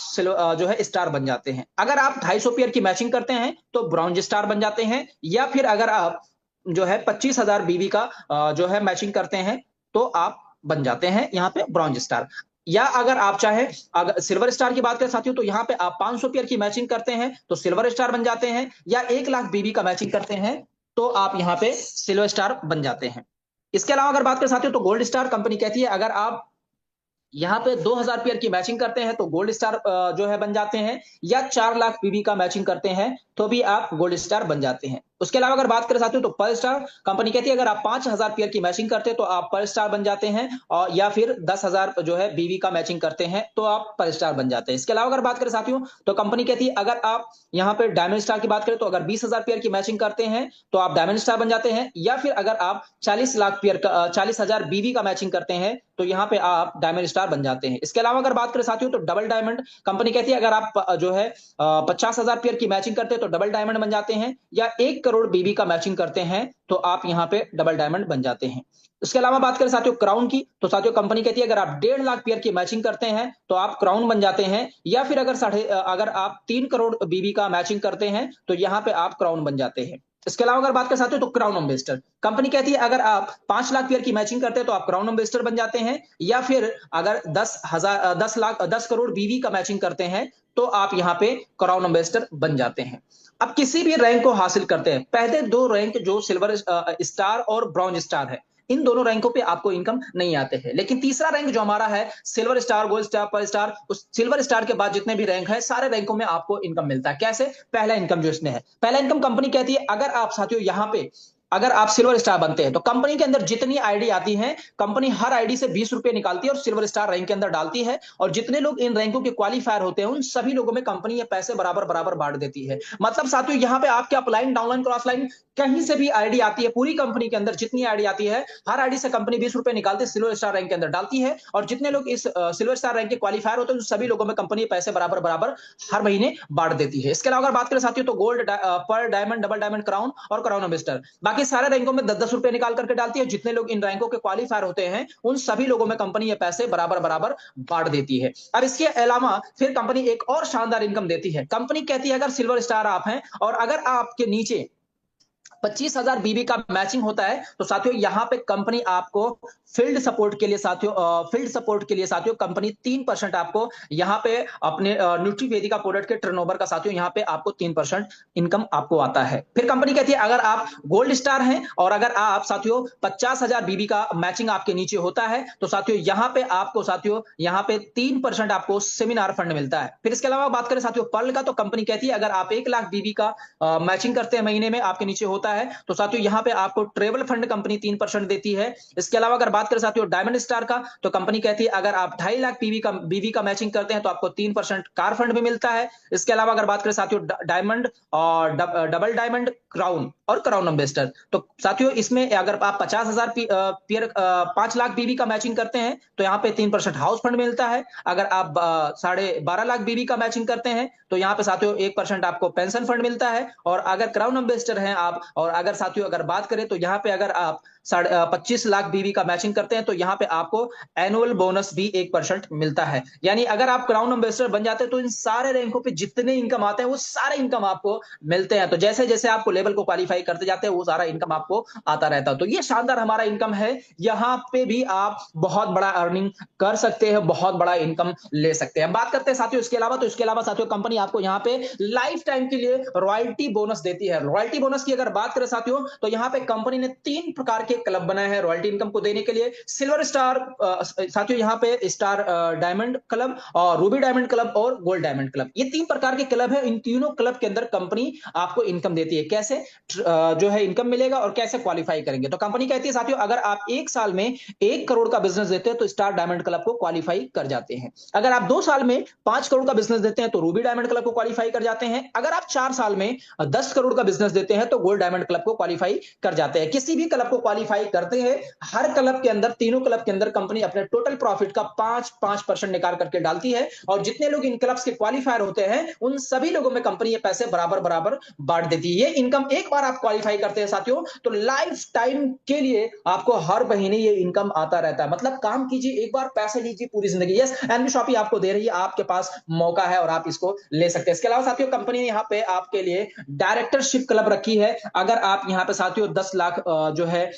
जो है स्टार बन जाते हैं। अगर आप 250 पेयर की मैचिंग करते हैं तो ब्रॉन्ज स्टार बन जाते हैं, या फिर अगर आप जो है 25,000 बीबी का जो है मैचिंग करते हैं तो आप बन जाते हैं यहाँ पे ब्रॉन्ज स्टार। या अगर आप चाहे अगर सिल्वर स्टार की बात करें साथियों तो यहाँ पे आप 500 पेयर की मैचिंग करते हैं तो सिल्वर स्टार बन जाते हैं, या 1 लाख बीबी का मैचिंग करते हैं तो आप यहाँ पे सिल्वर स्टार बन जाते हैं। इसके अलावा अगर बात करें साथियों तो गोल्ड स्टार कंपनी कहती है अगर आप यहाँ पे 2000 पेयर की मैचिंग करते हैं तो गोल्ड स्टार जो है बन जाते हैं, या 4 लाख पीबी का मैचिंग करते हैं तो भी आप गोल्ड स्टार बन जाते हैं। उसके अलावा अगर बात करें साथियों तो पर्ल स्टार कंपनी कहती है अगर आप 5000 पेयर की मैचिंग करते हैं तो आप पर्ल स्टार बन जाते हैं, और या फिर 10,000 जो है बीवी का मैचिंग करते हैं तो आप पर्ल स्टार बन जाते हैं। इसके अलावा अगर बात करें साथियों तो कंपनी कहती है अगर आप यहाँ पे डायमंड स्टार की बात करें तो अगर 20,000 पेयर की मैचिंग करते हैं तो आप डायमंड स्टार बन जाते हैं, या फिर अगर आप 40 लाख पेयर का 40,000 बीवी का मैचिंग करते हैं तो यहाँ पे आप डायमंड स्टार बन जाते हैं। इसके अलावा अगर बात करें साथियों तो डबल डायमंड कंपनी कहती है अगर आप जो है 50,000 पेयर की मैचिंग करते हैं तो डबल डायमंड बन जाते हैं, या 1 करोड़ बीबी का मैचिंग करते हैं तो आप यहाँ पे डबल डायमंड बन जाते हैं। इसके अलावा बात करें साथियों क्राउन की तो साथियों कंपनी कहती है अगर आप 1.5 लाख पेयर की मैचिंग करते हैं तो आप क्राउन बन जाते हैं, या फिर अगर आप 3 करोड़ बीबी का मैचिंग करते हैं तो यहाँ पे आप क्राउन बन जाते हैं। इसके अलावा अगर बात करें साथियों तो क्राउन एम्बेसडर कंपनी कहती है अगर आप 5 लाख पेयर की मैचिंग करते हैं तो आप क्राउन एम्बेसडर बन जाते हैं, या फिर अगर 10 करोड़ बीवी का मैचिंग करते हैं तो आप यहाँ पे क्राउन एम्बेसडर बन जाते हैं। अब किसी भी रैंक को हासिल करते हैं, पहले 2 रैंक जो सिल्वर स्टार और ब्रॉन्ज स्टार है, इन दोनों रैंकों पे आपको इनकम नहीं आते हैं, लेकिन तीसरा रैंक जो हमारा है silver star, gold star, pearl star, उस सिल्वर स्टार के बाद जितने भी रैंक है सारे रैंकों में आपको इनकम मिलता है। कैसे? पहला इनकम जो इसमें है, पहला इनकम कंपनी कहती है अगर आप साथियों यहाँ पे अगर आप सिल्वर स्टार बनते हैं तो कंपनी के अंदर जितनी आईडी आती है कंपनी हर आईडी से 20 रुपए निकालती है और सिल्वर स्टार रैंक के अंदर डालती है, और जितने लोग इन रैंकों के क्वालिफायर होते हैं उन सभी लोगों में कंपनी ये पैसे बराबर बराबर बांट देती है। मतलब साथियों यहाँ पे आपके अपलाइन, डाउनलाइन, क्रॉस लाइन कहीं से भी आईडी आती है, पूरी कंपनी के अंदर जितनी आईडी आती है हर आईडी से कंपनी 20 रुपए निकालती है, सिल्वर स्टार रैंक के अंदर डालती है, और जितने लोग इस सिल्वर स्टार रैंक के क्वालिफायर होते हैं उन सभी लोगों में कंपनी पैसे बराबर बराबर हर महीने बांट देती है। इसके अलावा अगर बात करें साथियों तो gold, pearl, diamond, double diamond, crown और क्राउन एम्बेसडर बाकी सारे रैंकों में 10-10 रुपए निकाल करके डालती है। जितने लोग इन रैंकों के क्वालिफायर होते हैं उन सभी लोगों में कंपनी ये पैसे बराबर बराबर बांट देती है। अब इसके अलावा फिर कंपनी एक और शानदार इनकम देती है। कंपनी कहती है अगर सिल्वर स्टार आप हैं और अगर आपके नीचे 25,000 बीबी का मैचिंग होता है तो साथियों यहाँ पे कंपनी आपको फील्ड सपोर्ट के लिए साथियों कंपनी 3% आपको यहाँ पे अपने न्यूट्रीवेदिका प्रोडक्ट के टर्नओवर का साथियों यहाँ पे आपको 3% इनकम आपको आता है। फिर कंपनी कहती है अगर आप गोल्ड स्टार हैं और अगर आप साथियों 50,000 बीबी का मैचिंग आपके नीचे होता है तो साथियों यहाँ पे आपको साथियों यहाँ पे 3% आपको सेमिनार फंड मिलता है। फिर इसके अलावा बात करें साथियों पर्ल का तो कंपनी कहती है अगर आप 1 लाख बीबी का मैचिंग करते हैं महीने में आपके नीचे होता है तो साथियों यहाँ पे आपको ट्रेवल फंड कंपनी 3% देती है। इसके अलावा अगर बात करें साथियों डायमंड स्टार का तो कंपनी कहती है अगर आप 2.5 लाख बीवी का मैचिंग करते हैं तो आपको 3% कार फंड भी मिलता है। इसके अलावा अगर बात करें साथियों डायमंड और डबल डायमंड, क्राउन और क्राउन एम्बेसडर तो साथियों इसमें अगर आप 50,000 पेयर 5 लाख बीवी का मैचिंग करते हैं तो यहाँ पे 3% हाउस फंड मिलता है। अगर आप 12.5 लाख बीवी का मैचिंग करते हैं तो यहाँ पे साथियों 1% आपको पेंशन फंड मिलता है। और अगर क्राउन एम्बेसडर हैं आप और अगर साथियों अगर बात करें तो यहाँ पे अगर आप 25 लाख बीवी का मैचिंग करते हैं तो यहाँ पे आपको एनुअल बोनस भी 1% मिलता है। यानी अगर आप क्राउन एम्बेसडर बन जाते हैं तो इन सारे रैंकों पे जितने इनकम आते हैं वो सारे इनकम आपको मिलते हैं। तो जैसे जैसे आपको लेवल को क्वालिफाई करते जाते हैं वो सारा इनकम आपको आता रहता है। तो ये शानदार हमारा इनकम है, यहाँ पे भी आप बहुत बड़ा अर्निंग कर सकते हैं, बहुत बड़ा इनकम ले सकते हैं। बात करते हैं साथियों इसके अलावा, तो इसके अलावा साथियों कंपनी आपको यहाँ पे लाइफ टाइम के लिए रॉयल्टी बोनस देती है। रॉयल्टी बोनस की अगर बात बात करें साथियों तो यहाँ पे कंपनी ने 3 प्रकार के क्लब बनाए हैं रॉयल्टी इनकम को देने के लिए। सिल्वर स्टार साथियों यहाँ पे स्टार डायमंड क्लब और रूबी डायमंड क्लब और गोल्ड डायमंड क्लब, ये 3 प्रकार के क्लब है। इन तीनों क्लब के अंदर कंपनी आपको इनकम देती है। कैसे जो है इनकम मिलेगा और कैसे क्वालिफाई करेंगे, तो कंपनी कहती है साथियों अगर आप 1 साल में 1 करोड़ का बिजनेस देते हैं तो स्टार डायमंड क्लब को क्वालिफाई कर जाते हैं। अगर आप 2 साल में 5 करोड़ का बिजनेस देते हैं तो रूबी डायमंड क्लब को क्वालिफाई कर जाते हैं। अगर आप 4 साल में 10 करोड़ का बिजनेस देते हैं तो गोल्ड डायमंड क्लब को क्वालिफाई कर जाते हैं। किसी भी क्लब को क्वालिफाई करते हैं, हर क्लब के अंदर, तीनों क्लब के अंदर कंपनी अपने टोटल प्रॉफिट का 5% निकाल करके डालती है और जितने लोग इन क्लब्स के क्वालिफायर होते हैं उन सभी लोगों में कंपनी ये पैसे बराबर बराबर बांट देती है। ये इनकम एक बार आप क्वालिफाई करते हैं साथियों तो लाइफ टाइम के लिए आपको हर महीने ये इनकम आता रहता है। मतलब काम कीजिए, एक बार पैसे लीजिए पूरी जिंदगी। यस, एनबी शॉपी आपको दे रही है, आपके पास मौका है और आप इसको ले सकते हैं। इसके अलावा साथियों कंपनी ने यहाँ पे आपके लिए डायरेक्टरशिप क्लब रखी है। अगर आप यहाँ पे साथियों 10 लाख जो है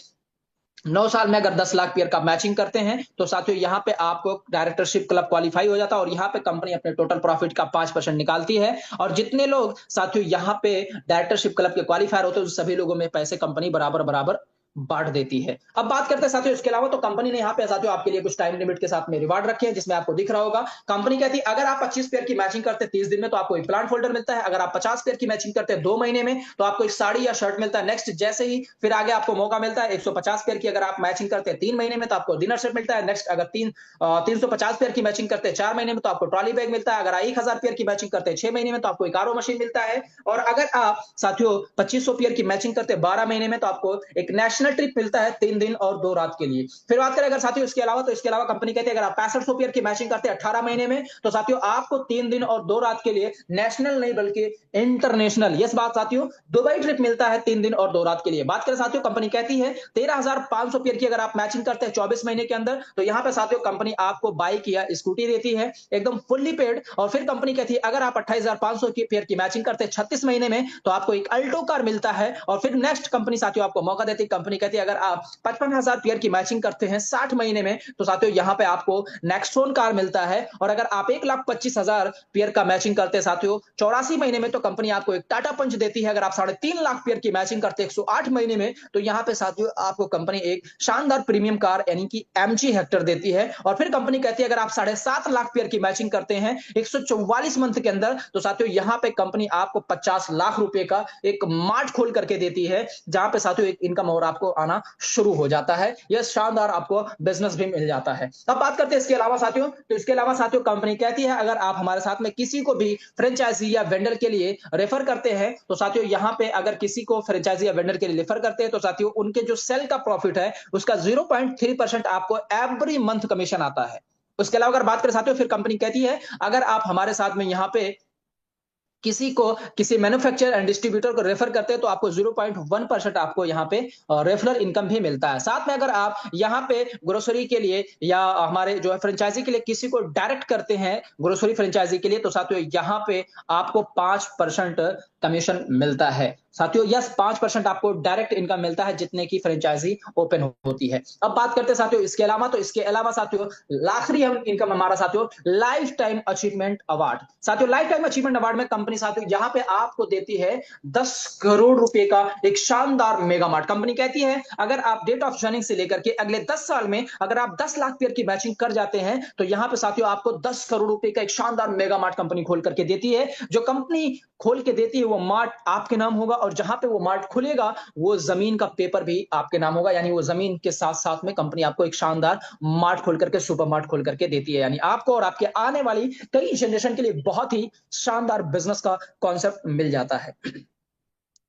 9 साल में अगर 10 लाख पेयर का मैचिंग करते हैं तो साथियों यहां पे आपको डायरेक्टरशिप क्लब क्वालिफाई हो जाता है और यहां पे कंपनी अपने टोटल प्रॉफिट का 5% निकालती है। और जितने लोग साथियों यहां पे डायरेक्टरशिप क्लब के क्वालिफायर होते हैं सभी लोगों में पैसे कंपनी बराबर बराबर बांट देती है। अब बात करते हैं साथियों इसके अलावा, तो कंपनी ने यहाँ पे साथियों आपके लिए कुछ टाइम लिमिट के साथ में रिवार्ड रखे हैं जिसमें आपको दिख रहा होगा। कंपनी कहती है अगर आप 25 पेयर की मैचिंग करते हैं 30 दिन में तो आपको एक प्लांट फोल्डर मिलता है। अगर आप 50 पेयर की मैचिंग करते हैं 2 महीने में तो आपको एक साड़ी या शर्ट मिलता है। नेक्स्ट जैसे ही फिर आगे आपको मौका मिलता है 150 पेयर की अगर आप मैचिंग करते हैं 3 महीने में तो आपको डिनर सेट मिलता है। नेक्स्ट अगर 350 पेयर की मैचिंग करते हैं 4 महीने में तो आपको ट्रॉली बैग मिलता है। अगर 1000 पेयर की मैचिंग करते हैं 6 महीने में तो आपको एक आरओ मशीन मिलता है। और अगर आप साथियों 2500 पेयर की मैचिंग करते हैं 12 महीने में तो आपको एक नेशनल ट्रिप मिलता है 3 दिन और 2 रात के लिए। फिर बात करें अगर साथियों इसके अलावा, तो इसके अलावा कंपनी कहती है अगर आप 6500 पेयर की मैचिंग करते हैं 18 महीने में तो साथियों आपको 3 दिन और 2 रात के लिए नेशनल नहीं बल्कि इंटरनेशनल, यस बात साथियों, दुबई ट्रिप मिलता है 3 दिन और 2 रात के लिए। बात करें साथियों कंपनी कहती है 13500 पेयर की अगर आप मैचिंग करते हैं 24 महीने के अंदर तो यहां पे साथियों कंपनी आपको बाइक या स्कूटी देती है एकदम फुल्ली पेड। और फिर कंपनी कहती है अगर आप 28500 की पेयर की मैचिंग करते हैं 36 महीने में तो आपको एक अल्टो कार मिलता है। और फिर नेक्स्ट कंपनी साथियों आपको मौका देती है, कंपनी कहती है अगर आप 55,000 पेयर की मैचिंग करते हैं 60 महीने में तो साथियों यहां पे आपको नेक्सटोन कार मिलता है। और अगर आप 1,25,000 पेयर का मैचिंग करते हैं साथियों 84 महीने में तो कंपनी आपको एक टाटा पंच देती है। अगर आप 3.5 लाख पेयर की मैचिंग करते हैं 108 महीने में तो यहां पे साथियों आपको कंपनी एक शानदार प्रीमियम कार यानी कि एमजी हेक्टर देती है। और फिर कंपनी कहती है अगर आप 7.5 लाख पेयर की मैचिंग करते हैं 144 मंथ के अंदर तो साथियों यहां पे कंपनी आपको 50 लाख रुपए का एक मार्ट खोल करके देती है जहां पे साथियों एक इनकम और आपको आना शुरू हो जाता है। यह शानदार आपको बिजनेस भी मिल जाता है। अब बात करते हैं इसके अलावा साथियों, तो इसके अलावा साथियों कंपनी कहती है अगर आप हमारे साथ में किसी को भी फ्रेंचाइजी या वेंडर के लिए रेफर करते हैं तो साथियों यहां पे अगर किसी को फ्रेंचाइजी या वेंडर के लिए रेफर करते हैं तो साथियों उनके जो सेल का प्रॉफिट है उसका 0.3% आपको एवरी मंथ कमीशन आता है। उसके अलावा अगर बात करें साथियों फिर कंपनी कहती है अगर आप हमारे साथ में यहां पे किसी को किसी मैन्युफैक्चरर एंड डिस्ट्रीब्यूटर को रेफर करते हैं तो आपको 0.1% आपको यहाँ पे रेफरल इनकम भी मिलता है। साथ में अगर आप यहाँ पे ग्रोसरी के लिए या हमारे जो है फ्रेंचाइजी के लिए किसी को डायरेक्ट करते हैं ग्रोसरी फ्रेंचाइजी के लिए तो साथियों यहाँ पे आपको 5% कमीशन मिलता है। साथियों यस 5% आपको डायरेक्ट इनकम मिलता है जितने की फ्रेंचाइजी ओपन होती है। अब बात करते हैं साथियों इसके अलावा, तो इसके अलावा साथियों आखिरी हम इनकम हमारा साथियों लाइफ टाइम अचीवमेंट अवार्ड। साथियों लाइफ टाइम अचीवमेंट अवार्ड में कंपनी साथियों यहां पे आपको देती है 10 करोड़ रुपए का एक शानदार मेगा मार्ट। कंपनी कहती है अगर आप डेट ऑफ ज्वाइनिंग से लेकर के अगले 10 साल में अगर आप 10 लाख पेयर की मैचिंग कर जाते हैं तो यहां पे साथियों आपको 10 करोड़ रुपए का एक शानदार मेगा मार्ट कंपनी खोल करके देती है। जो कंपनी खोल के देती है वो मार्ट आपके नाम होगा और जहां पे वो मार्ट खुलेगा वो जमीन का पेपर भी आपके नाम होगा, यानी वो जमीन के साथ साथ में कंपनी आपको एक शानदार मार्ट खोल करके सुपर मार्ट खोल करके देती है। यानी आपको और आपके आने वाली कई जनरेशन के लिए बहुत ही शानदार बिजनेस का कॉन्सेप्ट मिल जाता है।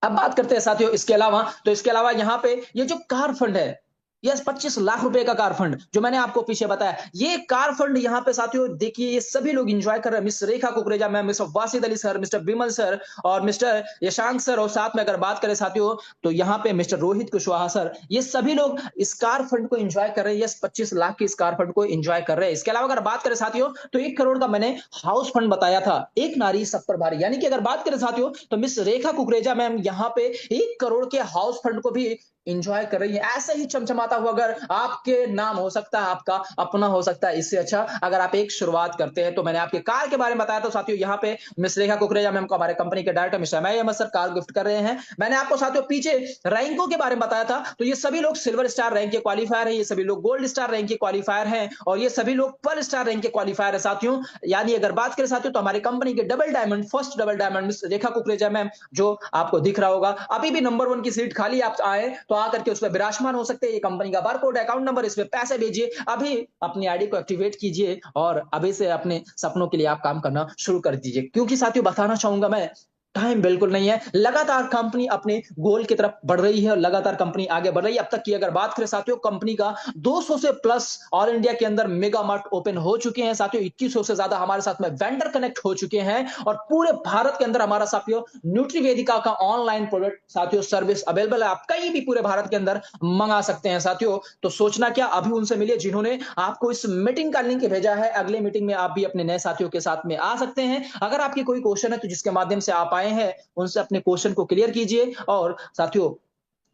अब बात करते हैं साथियों इसके अलावा, तो इसके अलावा यहाँ पे ये जो कार फंड है, यस 25 लाख रुपए का कार फंड जो मैंने आपको पीछे बताया, ये कार फंड यहाँ पे साथियों देखिए ये सभी लोग एंजॉय कर रहे हैं। Miss Rekha Kukreja ma'am, mister Wasid Ali sir, mister Vimal sir और मिस्टर यशांक सर, और साथ में अगर बात करें साथियों तो यहाँ पे मिस्टर रोहित कुशवाहा सर, ये सभी लोग इस कार फंड को एंजॉय कर रहे हैं। यस 25 लाख के इस कार फंड को एंजॉय कर रहे हैं। इसके अलावा अगर बात करें साथियों तो 1 करोड़ का मैंने हाउस फंड बताया था, एक नारी सब पर भारी, यानी कि अगर बात करें साथियों तो मिस रेखा कुकरेजा मैम यहाँ पे 1 करोड़ के हाउस फंड को भी एंजॉय कर रही है, ऐसे ही चमचमाता हुआ घर आपके नाम हो सकता है, आपका अपना हो सकता है। इससे अच्छा अगर आप एक शुरुआत करते हैं, तो मैंने आपके कार के बारे में बताया, तो साथियों यहाँ पे मिस रेखा कुकरेजा मैम को, हमारे कंपनी के director mister MI Ahmed sir car gift कर रहे हैं। मैंने आपको साथियों पीछे रैंकों के बारे में बताया था, तो ये सभी लोग सिल्वर स्टार रैंक के क्वालिफायर है, ये सभी लोग गोल्ड स्टार रैंक के क्वालिफायर हैं, और ये सभी लोग पर्ल स्टार रैंक के क्वालिफायर है साथियों। यानी अगर बात करें साथियों, तो हमारी कंपनी के double diamond, first double diamond miss Rekha Kukreja ma'am, जो आपको दिख रहा होगा, अभी भी नंबर 1 की सीट खाली, आप आए तो आकर के उस पर विराजमान हो सकते हैं। ये कंपनी का बारकोड, अकाउंट नंबर, इस पे पैसे भेजिए, अभी अपनी आईडी को एक्टिवेट कीजिए और अभी से अपने सपनों के लिए आप काम करना शुरू कर दीजिए। क्योंकि साथियों बताना चाहूंगा मैं, टाइम बिल्कुल नहीं है, लगातार कंपनी अपने गोल की तरफ बढ़ रही है और लगातार कंपनी आगे बढ़ रही है। अब तक की अगर बात करें साथियों, कंपनी का 200 से प्लस ऑल इंडिया के अंदर मेगा मार्ट ओपन हो चुके हैं साथियों। 2100 से ज्यादा हमारे साथ में वेंडर कनेक्ट हो चुके हैं, और पूरे भारत के अंदर हमारा साथियों न्यूट्रीवेदिका का ऑनलाइन प्रोडक्ट साथियों सर्विस अवेलेबल है। आप कहीं भी पूरे भारत के अंदर मंगा सकते हैं साथियों। तो सोचना क्या, अभी उनसे मिलिए जिन्होंने आपको इस मीटिंग का लिंक भेजा है। अगले मीटिंग में आप भी अपने नए साथियों के साथ में आ सकते हैं। अगर आपकी कोई क्वेश्चन है, तो जिसके माध्यम से आप आए हैं, उनसे अपने क्वेश्चन को क्लियर कीजिए। और साथियों,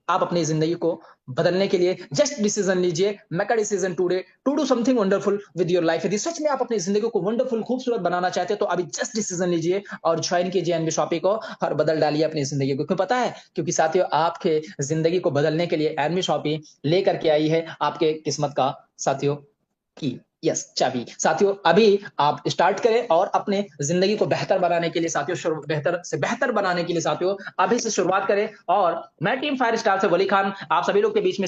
आप अपनी जिंदगी को बदलने के लिए जस्ट डिसीजन लीजिए, make a decision today to do something wonderful with your life. यदि सच में आप अपनी जिंदगी को वंडरफुल, खूबसूरत बनाना चाहते हैं, तो अभी जस्ट डिसीजन लीजिए और ज्वाइन कीजिए एनबी शॉपी को, और बदल डालिए अपनी जिंदगी को। क्यों पता है? क्योंकि साथियों, आपके जिंदगी को बदलने के लिए एनबी शॉपी लेकर के आई है आपके किस्मत का साथियों की, यस, चाबी। साथियों, अभी आप स्टार्ट करें और अपने जिंदगी को बेहतर बनाने के लिए साथियों, बेहतर से बेहतर बनाने के लिए साथियों, अभी से शुरुआत करें। और मैं टीम फायर स्टार से वली खान आप सभी लोग के बीच में